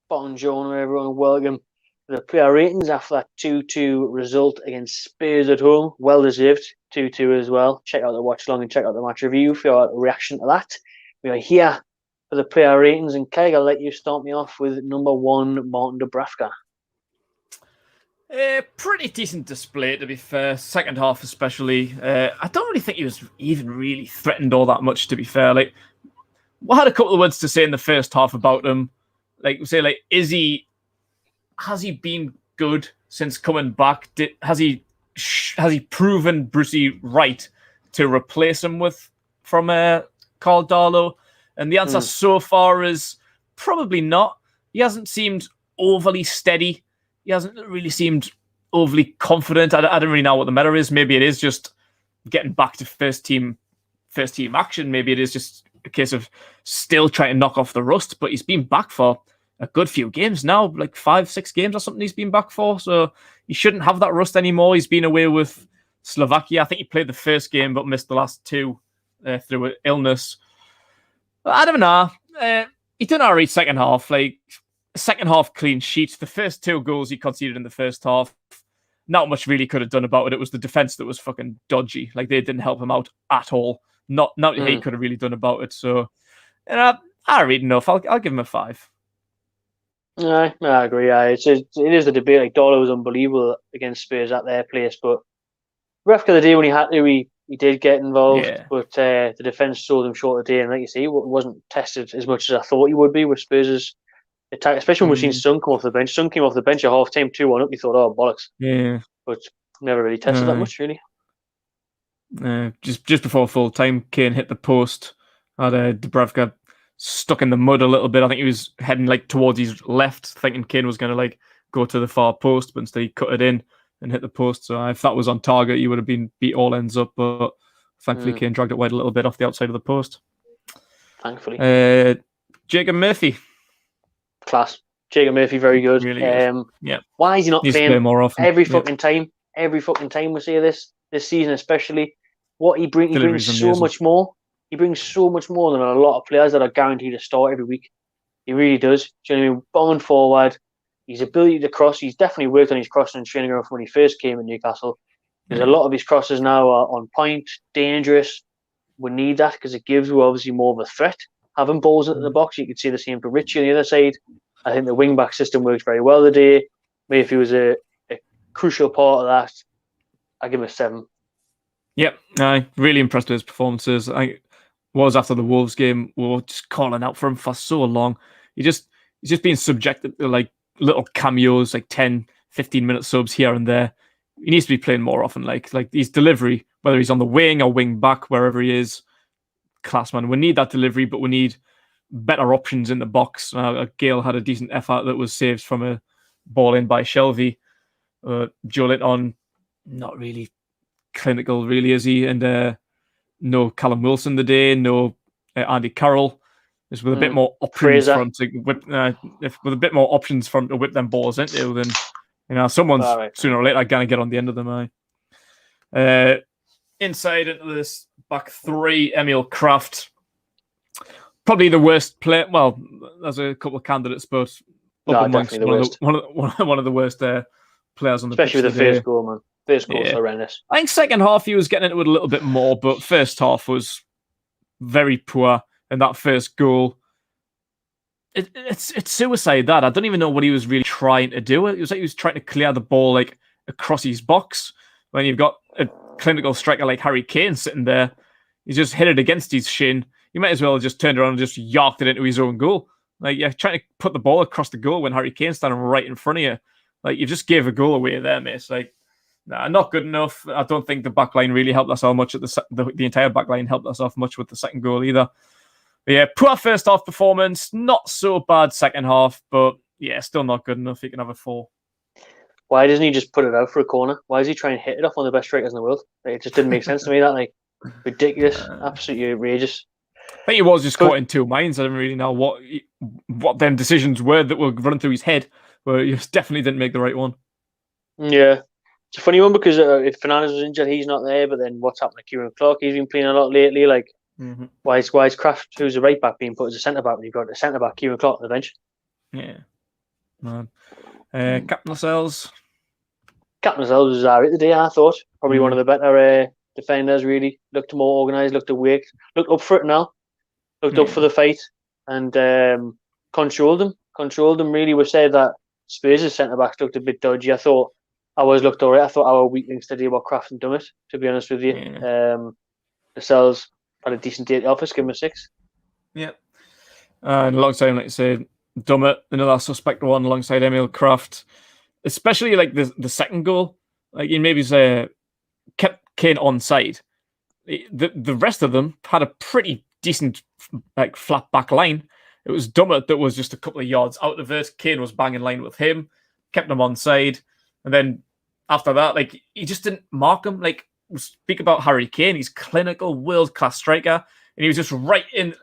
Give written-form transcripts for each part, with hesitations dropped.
Bonjour, everyone. Welcome to the player ratings after that 2-2 result against Spurs at home. Well deserved 2-2 as well. Check out the watch long and check out the match review for your reaction to that. We are here for the player ratings, and Craig, I'll let you start me off with number 1, Martin Dúbravka. Pretty decent display, to be fair. Second half, especially. I don't really think he was even really threatened all that much, to be fair. Like, we had a couple of words to say in the first half about him. Like, we say, like, has he been good since coming back? Has he proven Brucey right to replace him from Carl Darlow? And the answer so far is probably not. He hasn't seemed overly steady. He hasn't really seemed overly confident. I don't really know what the matter is. Maybe it is just getting back to first team action. Maybe it is just a case of still trying to knock off the rust. But he's been back for a good few games now, like 5-6 games or something he's been back for. So he shouldn't have that rust anymore. He's been away with Slovakia. I think he played the first game but missed the last 2 through illness. But I don't know. He did all right second half. Like, second half clean sheet. The first 2 goals he conceded in the first half, not much really could have done about it. It was the defense that was fucking dodgy. Like, they didn't help him out at all. Not he could have really done about it. So, I read enough. I'll give him a 5. I agree. It is a debate. Like, Darlow was unbelievable against Spurs at their place, but Dúbravka the day when he had to, he did get involved. Yeah. But the defense sold him short of the day, and like you say, he wasn't tested as much as I thought he would be with Spurs' attack, especially when we've seen Son come off the bench. Son came off the bench at half time, 2-1 up. You thought, oh, bollocks. Yeah. But never really tested that much, really. Just before full time, Kane hit the post. Had Dúbravka stuck in the mud a little bit. I think he was heading like towards his left, thinking Kane was going to like go to the far post, but instead he cut it in and hit the post. So if that was on target, he would have been beat all ends up. But thankfully, Kane dragged it wide a little bit off the outside of the post. Thankfully. Jacob Murphy. Class. Jacob Murphy, very good. Really good. Yeah. Why is he not playing play more often? Every fucking time we say this season especially. What he brings so much more. He brings so much more than a lot of players that are guaranteed to start every week. He really does. Do you know what I mean? Bombing forward, his ability to cross. He's definitely worked on his crossing and training ground from when he first came in Newcastle. There's a lot of his crosses now are on point, dangerous. We need that because it gives you obviously more of a threat. Having balls into the box, you could see the same for Ritchie on the other side. I think the wing-back system works very well today. Maybe if he was a crucial part of that, I'd give him a 7. Yep, really impressed with his performances. I was after the Wolves game. We were just calling out for him for so long. He's just being subjected to like little cameos, like 10, 15-minute subs here and there. He needs to be playing more often. Like his delivery, whether he's on the wing or wing back, wherever he is, class, man. We need that delivery, but we need better options in the box. Gayle had a decent effort that was saved from a ball in by Shelvey. Joelinton, not really clinical, really, is he? And no Callum Wilson today, no Andy Carroll. Just with a bit more options from to whip, with a bit more options from to whip them balls into, then someone's sooner or later going to get on the end of them. Inside into this back 3, Emil Krafth, probably the worst player. Well, there's a couple of candidates, but one of the worst players on the pitch. Especially with the first goal, man. First goal was horrendous. I think second half he was getting into it a little bit more, but first half was very poor. And that first goal, it's suicide. That I don't even know what he was really trying to do. It was like he was trying to clear the ball like across his box. When you've got a clinical striker like Harry Kane sitting there, he just hit it against his shin. You might as well have just turned around and just yarked it into his own goal. Like, you're trying to put the ball across the goal when Harry Kane's standing right in front of you. Like, you just gave a goal away there, mate. It's like, nah, not good enough. I don't think the back line really helped us out much. The entire back line helped us off much with the second goal either. But yeah, poor first half performance. Not so bad second half, but yeah, still not good enough. He can have a 4. Why doesn't he just put it out for a corner? Why is he trying to hit it off one of the best strikers in the world? Like, it just didn't make sense to me. That, like, ridiculous, absolutely outrageous. I think he was just caught in two minds. I don't really know what them decisions were that were running through his head, but he definitely didn't make the right one. Yeah. It's a funny one because if Fernandes was injured, he's not there. But then what's happened to Kieran Clark? He's been playing a lot lately. Like, why is Krafth, who's a right back, being put as a centre back when you've got a centre back, Kieran Clark, on the bench? Yeah. Man. Captain Lascelles. Captain Lascelles was alright today, I thought. Probably one of the better defenders, really. Looked more organised, looked awake, looked up for it now. Looked up for the fight and controlled them. Controlled them, really. We said that Spurs' centre-backs looked a bit dodgy. I thought ours looked alright. I thought our weak links today were Krafth and Dummett, to be honest with you. Lascelles had a decent day at the office, give him a 6. Yeah. And alongside, like you said, Dummett, another suspect one, alongside Emil Krafth. Especially like the second goal. Like he maybe kept Kane onside. The rest of them had a pretty decent like flat back line. It was Dummett that was just a couple of yards out of it. Kane was bang in line with him, kept him onside. And then after that, like he just didn't mark him. Like speak about Harry Kane, he's clinical, world-class striker. And he was just right in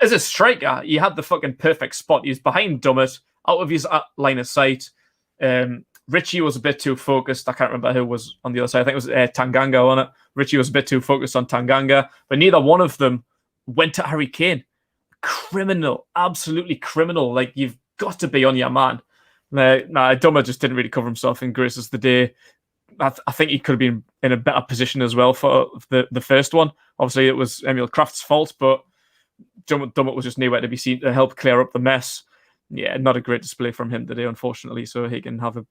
as a striker, he had the fucking perfect spot. He was behind Dummett, out of his line of sight. Ritchie was a bit too focused. I can't remember who was on the other side. I think it was Tanganga on it. Ritchie was a bit too focused on Tanganga, but neither one of them went to Harry Kane. Criminal, absolutely criminal. Like, you've got to be on your man. Dummett just didn't really cover himself in graces the day. I think he could have been in a better position as well for the first one. Obviously, it was Emil Krafth's fault, but Dummett was just nowhere to be seen to help clear up the mess. Yeah, not a great display from him today, unfortunately. So he can have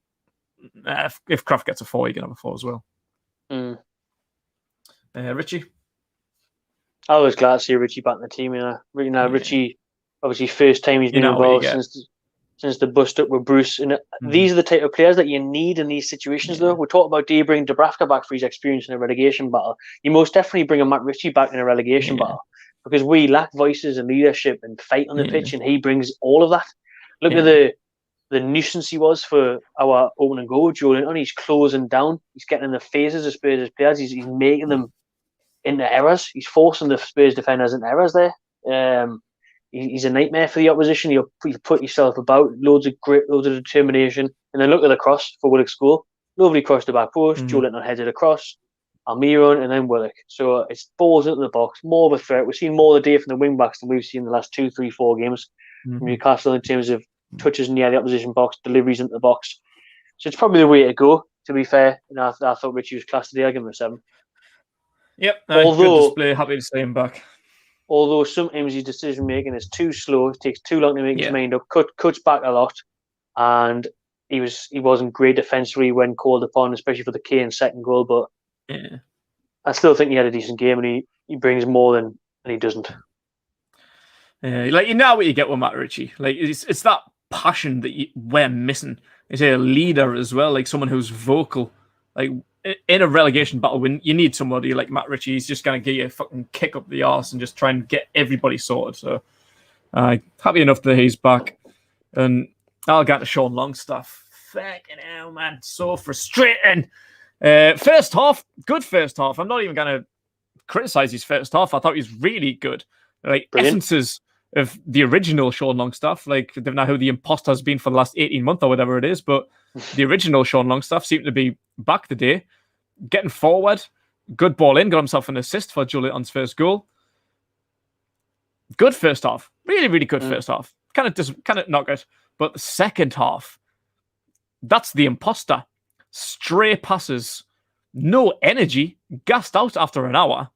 if Krafth gets a 4, he can have a 4 as well. Ritchie? I was glad to see Ritchie back in the team. Ritchie, obviously, first time he's been involved since the bust up with Bruce. And these are the type of players that you need in these situations, though. We talked about, do you bring Dúbravka back for his experience in a relegation battle? You most definitely bring a Matt Ritchie back in a relegation battle, because we lack voices and leadership and fight on the pitch, and he brings all of that. Look at the nuisance he was for our opening goal with Joelinton. He's closing down. He's getting in the faces of Spurs players. He's making them into errors. He's forcing the Spurs defenders into errors there. He's a nightmare for the opposition. You put yourself about, loads of grit, loads of determination. And then look at the cross for Willock's goal. Lovely cross to back post. Joelinton headed across. Almirón and then Willock. So it's balls into the box. More of a threat. We've seen more of the day from the wing backs than we've seen in the last 2, 3, 4 games from Newcastle in terms of touches near the opposition box, deliveries into the box. So it's probably the way to go, to be fair. And I thought Ritchie was class today. I'll give him a 7. Yep. Good display. Happy to see him back. Although sometimes his decision making is too slow, it takes too long to make his mind up, cuts back a lot, and he wasn't great defensively when called upon, especially for the Kane second goal. But I still think he had a decent game, and he brings more than he doesn't. Like, you know what you get with Matt Ritchie. Like, it's that passion that we're missing. He's a leader as well, like someone who's vocal. Like, in a relegation battle, when you need somebody like Matt Ritchie, he's just going to give you a fucking kick up the arse and just try and get everybody sorted. So, happy enough that he's back. And I'll get to Sean Longstaff. Fucking hell, man. So frustrating. First half, good first half. I'm not even going to criticize his first half. I thought he was really good. Like, essences of the original Sean Longstaff. Like, I don't know who the imposter has been for the last 18 months or whatever it is, but the original Sean Longstaff seemed to be back today, getting forward, good ball in, got himself an assist for Joelinton's first goal. Good first half, really, really good first half. Kind of not good, but the second half, that's the imposter. Stray passes, no energy, gassed out after an hour,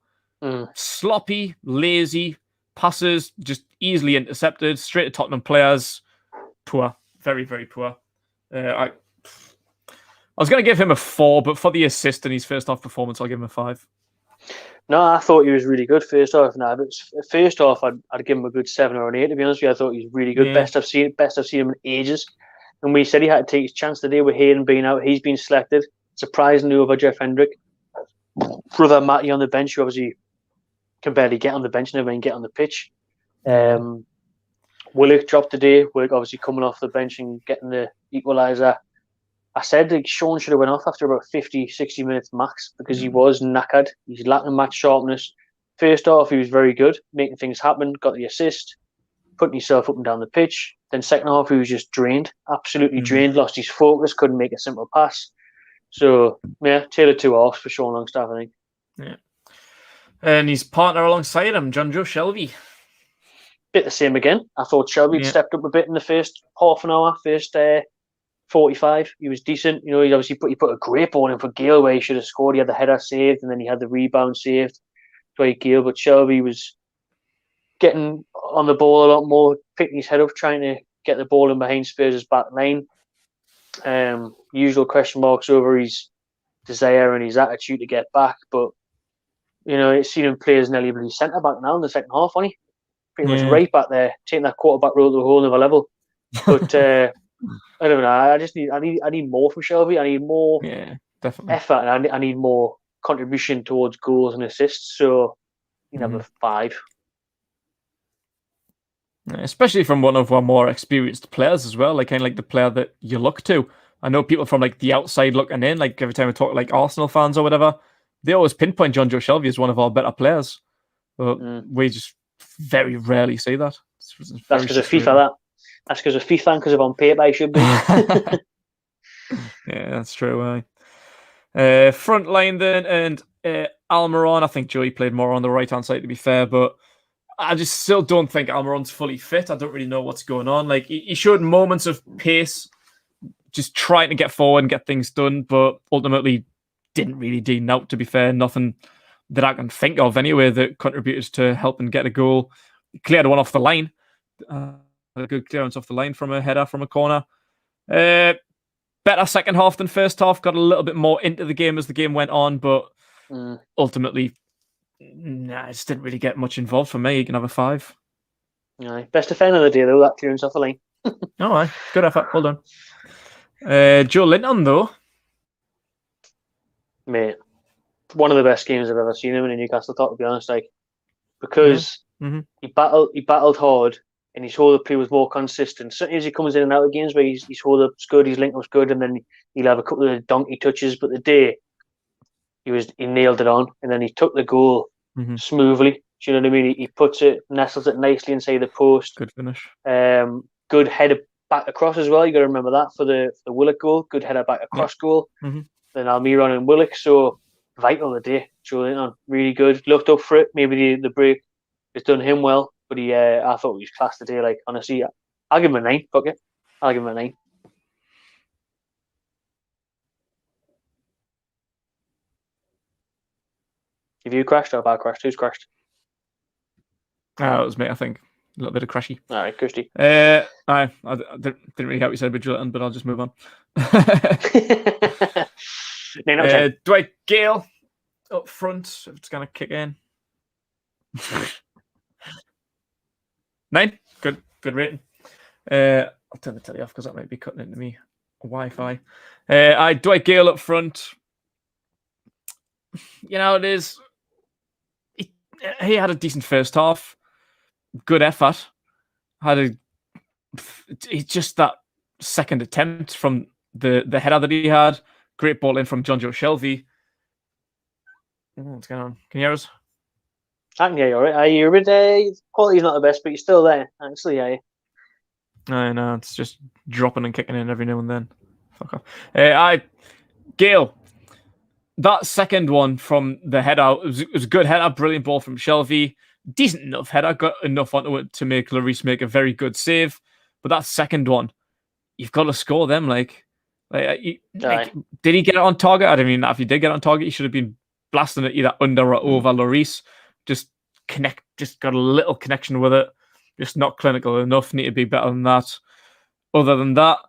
sloppy, lazy passes, just easily intercepted, straight to Tottenham players. Poor, very, very poor. I was going to give him a 4, but for the assist in his first half performance, I'll give him a 5. No, I thought he was really good first half. But first half, I'd give him a good 7 or an 8. To be honest with you, I thought he was really good. Best I've seen him in ages. And we said he had to take his chance today with Hayden being out. He's been selected, surprisingly, over Jeff Hendrick. Brother Matty on the bench, who obviously can barely get on the bench, never even get on the pitch. Willock dropped today. Willock obviously coming off the bench and getting the equaliser. I said that Sean should have went off after about 50, 60 minutes max because he was knackered. He's lacking match sharpness. First off, he was very good, making things happen, got the assist, putting himself up and down the pitch. Then second half, he was just drained, absolutely drained, lost his focus, couldn't make a simple pass. So, yeah, tale of two halves for Sean Longstaff, I think. Yeah. And his partner alongside him, Jonjo Shelvey. Bit the same again. I thought Shelby stepped up a bit in the first half an hour, first 45. He was decent. He obviously put a great ball in for Gayle where he should have scored. He had the header saved, and then he had the rebound saved. Dwight Gayle, but Shelvey was getting on the ball a lot more, picking his head up, trying to get the ball in behind Spurs' back line. Usual question marks over his desire and his attitude to get back, but it's seen him play as nearly a centre back now in the second half, wasn't he? Pretty much right back there, taking that quarterback role to a whole other level. But I don't know. I need more from Shelvey. I need more effort, and I need more contribution towards goals and assists. So you have a 5. Especially from one of our more experienced players as well, kind of like the player that you look to. I know people from the outside looking in, every time we talk to Arsenal fans or whatever, they always pinpoint Jonjo Shelvey as one of our better players. But we just very rarely see that. That's because of FIFA, That's because of FIFA and because of on paper, I should be. Yeah, that's true. Front line then, and Almirón, I think Joey played more on the right-hand side, to be fair, but I just still don't think Almiron's fully fit. I don't really know what's going on. He showed moments of pace, just trying to get forward and get things done, but ultimately didn't really do out, to be fair. Nothing that I can think of anyway that contributed to helping get a goal. He cleared one off the line. A good clearance off the line from a header from a corner. Better second half than first half. Got a little bit more into the game as the game went on, but ultimately, it just didn't really get much involved for me. You can have a 5. Aye. Best defender of the day, though, that clearance off the line. All right. Good effort. Well done. Joelinton, though. Mate, one of the best games I've ever seen him in a Newcastle top, to be honest. Because he battled hard, and his hold-up play was more consistent. Sometimes he comes in and out of games where his hold-up's good, his link-up's good, and then he'll have a couple of donkey touches. But the day, he nailed it on, and then he took the goal smoothly. Do you know what I mean? He puts it, nestles it nicely inside the post. Good finish. Good header back across as well. You got to remember that for the Willock goal. Good header back across goal. Then Almirón and Willock. So vital the day. Joelinton, really good. Looked up for it. Maybe the break has done him well, but I thought he was class today. Honestly, I'll give him a 9. Fuck it, I'll give him a 9. Have you crashed or have I crashed? Who's crashed? It was me, I think. A little bit of crashy. All right, Christy. I didn't really hear what you said about Joelinton, but I'll just move on. Dwight Gayle up front. If it's going to kick in. 9. Good rating. I'll turn the telly off because that might be cutting into me Wi-Fi. Dwight Gayle up front. It is. He had a decent first half. Good effort. It's just that second attempt from the header that he had. Great ball in from Jonjo Shelvey. What's going on? Can you hear us? I can hear you all right. Your quality's not the best, but you're still there. I can still hear you. I know, it's just dropping and kicking in every now and then. Fuck off. Gayle. That second one from the header, it was a good header, brilliant ball from Shelvey. Decent enough header, got enough onto it to make Lloris make a very good save. But that second one, you've got to score them. Did he get it on target? I don't mean that if he did get it on target, he should have been blasting it either under or over Lloris. Just got a little connection with it. Just not clinical enough. Need to be better than that. Other than that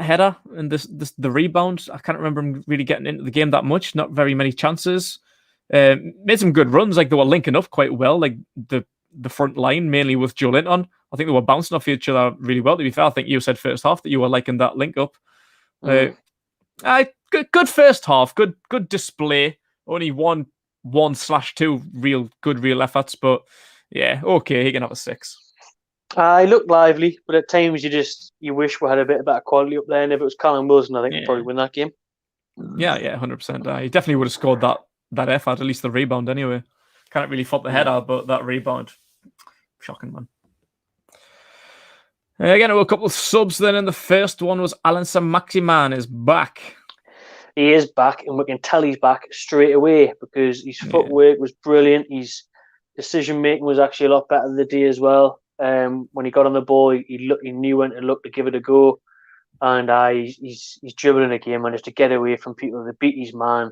header and the rebound, I can't remember him really getting into the game that much. Not very many chances. Made some good runs. They were linking up quite well. The front line, mainly with Joelinton. I think they were bouncing off each other really well. To be fair, I think you said first half that you were liking that link up. Good first half. Good display. Only 1/2 real efforts, but yeah, okay, he can have a 6. He looked lively, but at times you wish we had a bit of better quality up there. And if it was Callum Wilson, I think we'd probably win that game. Yeah, 100%. He definitely would have scored that effort, at least the rebound anyway. Can't really fault the header, but that rebound, shocking, man. Again, a couple of subs then, and the first one was Allan Saint-Maximin is back. He is back, and we can tell he's back straight away because his footwork was brilliant. His decision-making was actually a lot better the day as well. When he got on the ball, he knew when to look to give it a go. and he's dribbling a game, and just to get away from people, to beat his man,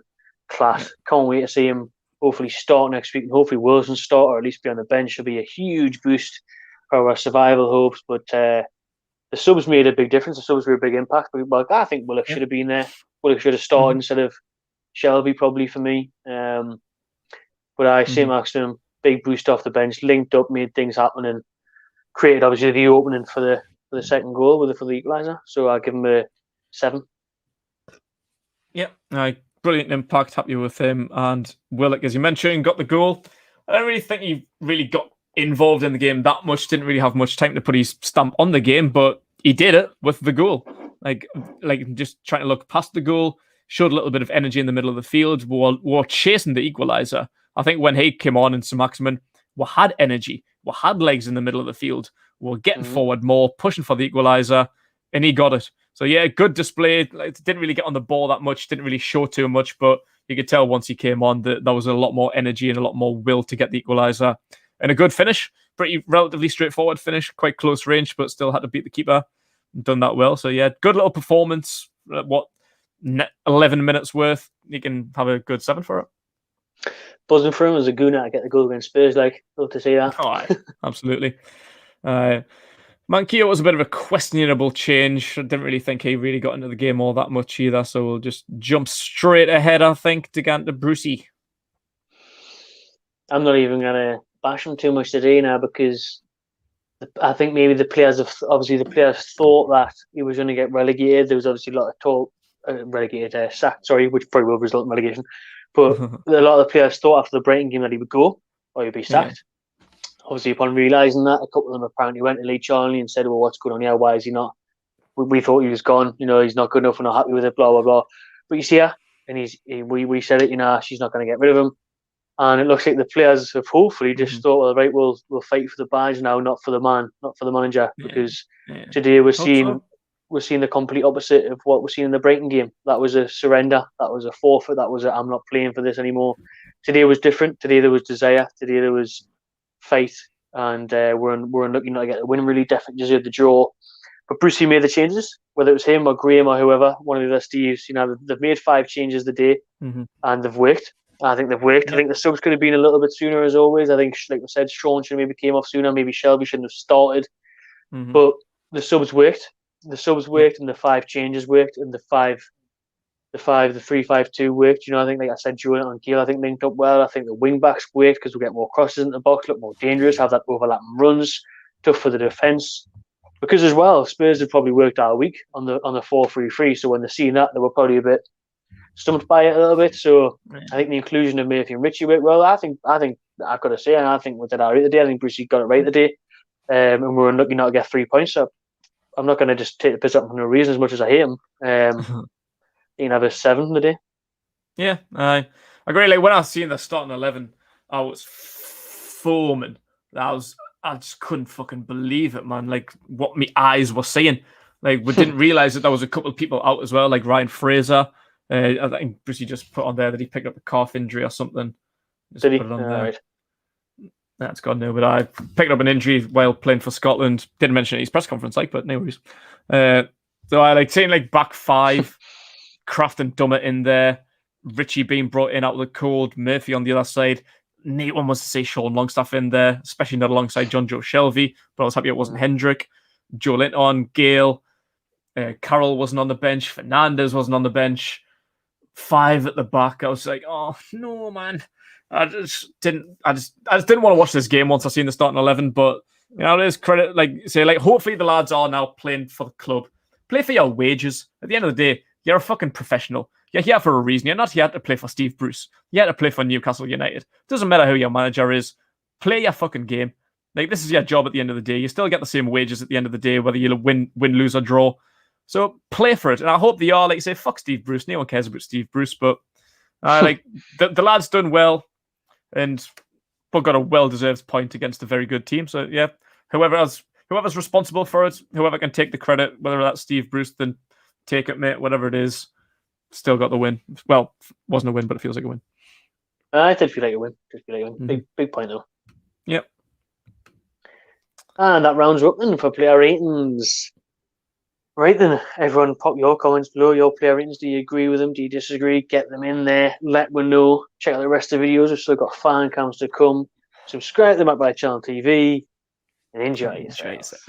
class. Can't wait to see him hopefully start next week, and hopefully Wilson start, or at least be on the bench. It'll be a huge boost for our survival hopes. But the subs made a big difference. The subs were a big impact. But I think Willock should have been there. Willock should have started instead of Shelvey, probably, for me. But Saint-Maximin, big boost off the bench, linked up, made things happen, and created obviously the opening for the second goal for the equaliser. So I'll give him a 7. Yep, brilliant impact. Happy with him. And Willock, as you mentioned, got the goal. I don't really think he really got involved in the game that much. Didn't really have much time to put his stamp on the game, but he did it with the goal. Like just trying to look past the goal, showed a little bit of energy in the middle of the field. We're chasing the equaliser. I think when he came on in Saint-Maximin, we had energy. We had legs in the middle of the field. We were getting forward more, pushing for the equaliser, and he got it. So yeah, good display. Didn't really get on the ball that much, didn't really show too much, but you could tell once he came on that there was a lot more energy and a lot more will to get the equaliser. And a good finish, pretty relatively straightforward finish, quite close range, but still had to beat the keeper. Done that well. So yeah, good little performance. 11 minutes worth. You can have a good 7 for it. Buzzing for him as a gooner to get the goal against Spurs. Love to see that. Oh, absolutely. Manquillo was a bit of a questionable change. I didn't really think he really got into the game all that much either. So we'll just jump straight ahead, I think, to Ganta Brucey. I'm not even going to bash him too much today now, because I think maybe the players thought that he was going to get relegated. There was obviously a lot of talk, sacked, which probably will result in relegation. But a lot of the players thought after the Brighton game that he would go or he'd be sacked. Yeah. Obviously, upon realising that, a couple of them apparently went to Lee Charlie and said, well, what's going on here? Why is he not? We thought he was gone. He's not good enough. We're not happy with it, blah, blah, blah. But you see her, and we said it, she's not going to get rid of him. And it looks like the players have hopefully just thought, well, right, we'll fight for the badge now, not for the man, not for the manager. Yeah. Because today we're seeing the complete opposite of what we're seeing in the Brighton game. That was a surrender. That was a forfeit. That was I'm not playing for this anymore. Today was different. Today there was desire. Today there was fight. And we're unlucky not to get the win. Really, definitely deserved the draw. But Brucey made the changes, whether it was him or Graham or whoever, one of the other Steves. They've made 5 changes the day, and they've worked. I think they've worked. Yeah. I think the subs could have been a little bit sooner, as always. I think, like we said, Sean should have maybe came off sooner. Maybe Shelvey shouldn't have started. But the subs worked. The subs worked, and the 5 changes worked, and the 3-5-2 worked. I think, like I said, Joelinton and Gayle, I think, linked up well. I think the wing backs worked because we get more crosses in the box, look more dangerous, have that overlapping runs, tough for the defence. Because as well, Spurs had probably worked out a week on the 4-3-3. So when they seen that, they were probably a bit stumped by it a little bit. So I think the inclusion of Murphy and Ritchie worked well. I think I've got to say, and I think we did all right today. I think Brucey got it right today, and we were unlucky not to get 3 points. So I'm not going to just take the piss up for no reason, as much as I hate him. You can have a 7 today. Yeah, I agree. Like when I seen the starting 11, I was foaming. I just couldn't fucking believe it, man. Like what my eyes were seeing. Like we didn't realise that there was a couple of people out as well, like Ryan Fraser. I think Brucey just put on there that he picked up a calf injury or something. Did he? Put it on there. Right. That's gone now, but I picked up an injury while playing for Scotland. Didn't mention it at his press conference, but no worries. So I seeing back 5, Krafth and Dummett in there, Ritchie being brought in out of the cold, Murphy on the other side. Neat one was to see Sean Longstaff in there, especially not alongside Jonjo Shelvey, but I was happy it wasn't Hendrick. Joelinton, Gayle, Carroll wasn't on the bench, Fernandez wasn't on the bench. 5 at the back. I was like, oh no, man. I just didn't want to watch this game once I seen the starting 11. But there's credit. Hopefully the lads are now playing for the club. Play for your wages. At the end of the day, you're a fucking professional. You're here for a reason. You're not here to play for Steve Bruce. You're here to play for Newcastle United. Doesn't matter who your manager is. Play your fucking game. This is your job at the end of the day. You still get the same wages at the end of the day, whether you win, lose, or draw. So play for it. And I hope they are, say, fuck Steve Bruce. No one cares about Steve Bruce, but the lad's done well and but got a well-deserved point against a very good team. So yeah, whoever's responsible for it, whoever can take the credit, whether that's Steve Bruce, then take it, mate, whatever it is, still got the win. Well, wasn't a win, but it feels like a win. I did feel like a win. Big point though. Yep. And that rounds up then for player ratings. Right then, everyone, pop your comments below, your player ratings. Do you agree with them? Do you disagree? Get them in there. Let me know. Check out the rest of the videos. We've still got fan cams to come. Subscribe to the Back by Channel TV and enjoy yourself.